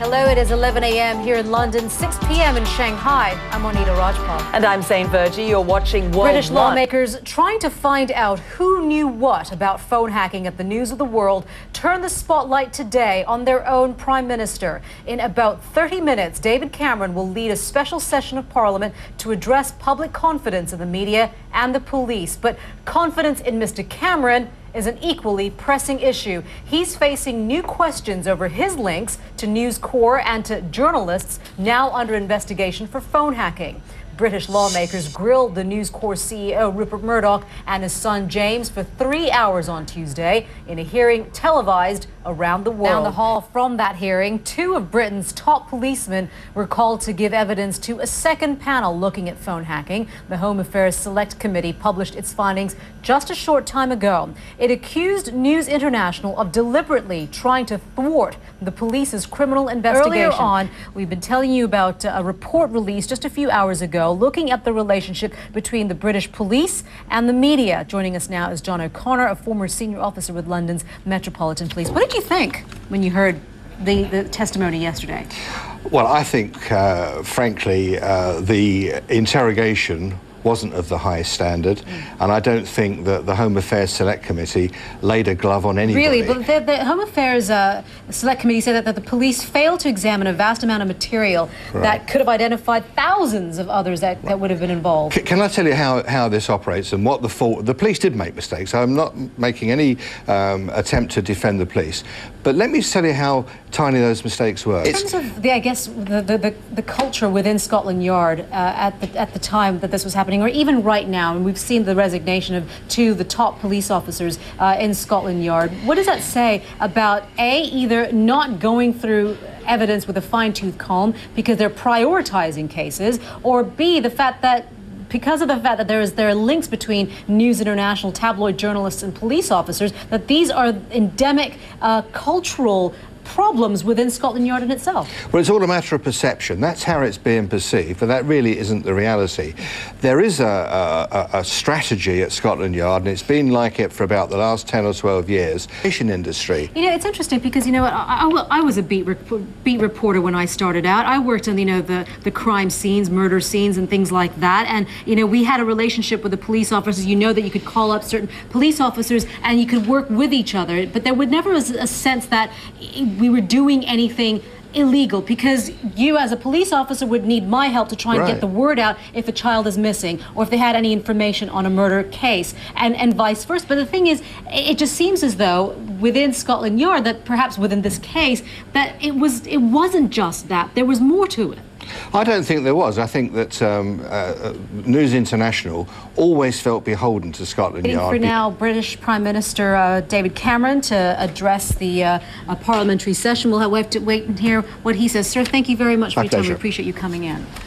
Hello, it is 11 a.m. here in London, 6 p.m. in Shanghai. I'm Monita Rajpal. And I'm Zain, Verjee. You're watching World British One. lawmakers trying to find out who knew what about phone hacking at the News of the World turn the spotlight today on their own Prime Minister. In about 30 minutes, David Cameron will lead a special session of Parliament to address public confidence in the media and the police. But confidence in Mr. Cameron is an equally pressing issue. He's facing new questions over his links to News Corp and to journalists now under investigation for phone hacking. British lawmakers grilled the News Corp CEO Rupert Murdoch and his son James for 3 hours on Tuesday in a hearing televised around the world. Down the hall from that hearing, two of Britain's top policemen were called to give evidence to a second panel looking at phone hacking. The Home Affairs Select Committee published its findings just a short time ago. It accused News International of deliberately trying to thwart the police's criminal investigation. Earlier on, we've been telling you about a report released just a few hours ago looking at the relationship between the British police and the media. Joining us now is John O'Connor, a former senior officer with London's Metropolitan Police. What did you think when you heard the testimony yesterday? Well, I think, frankly, the interrogation wasn't of the highest standard, and I don't think that the Home Affairs Select Committee laid a glove on anybody. Really? But the Home Affairs Select Committee said that the police failed to examine a vast amount of material that could have identified thousands of others that would have been involved. Can I tell you how this operates and what the fault? The police did make mistakes. I'm not making any attempt to defend the police, but let me tell you how tiny those mistakes were. In terms of the culture within Scotland Yard at the time that this was happening, or even right now, and we've seen the resignation of two of the top police officers in Scotland Yard. What does that say about either not going through evidence with a fine-tooth comb because they're prioritizing cases, or B, the fact that because of the fact that there are links between News International, tabloid journalists and police officers, that these are endemic cultural problems within Scotland Yard in itself? Well, it's all a matter of perception. That's how it's being perceived, but that really isn't the reality. There is a strategy at Scotland Yard, and it's been like it for about the last 10 or 12 years. Industry. You know, it's interesting because, you know, I was a beat reporter when I started out. I worked on, you know, the crime scenes, murder scenes and things like that. And, you know, we had a relationship with the police officers. You know that you could call up certain police officers and you could work with each other. But there would never was a sense that we were doing anything illegal, because you as a police officer would need my help to try and get the word out if a child is missing or if they had any information on a murder case, and vice versa. But the thing is, it just seems as though within Scotland Yard, that perhaps within this case, that it wasn't just that, there was more to it. I don't think there was. I think that News International always felt beholden to Scotland Yard. For now, British Prime Minister David Cameron to address the parliamentary session. We'll have to wait and hear what he says. Sir, thank you very much for your time. We appreciate you coming in.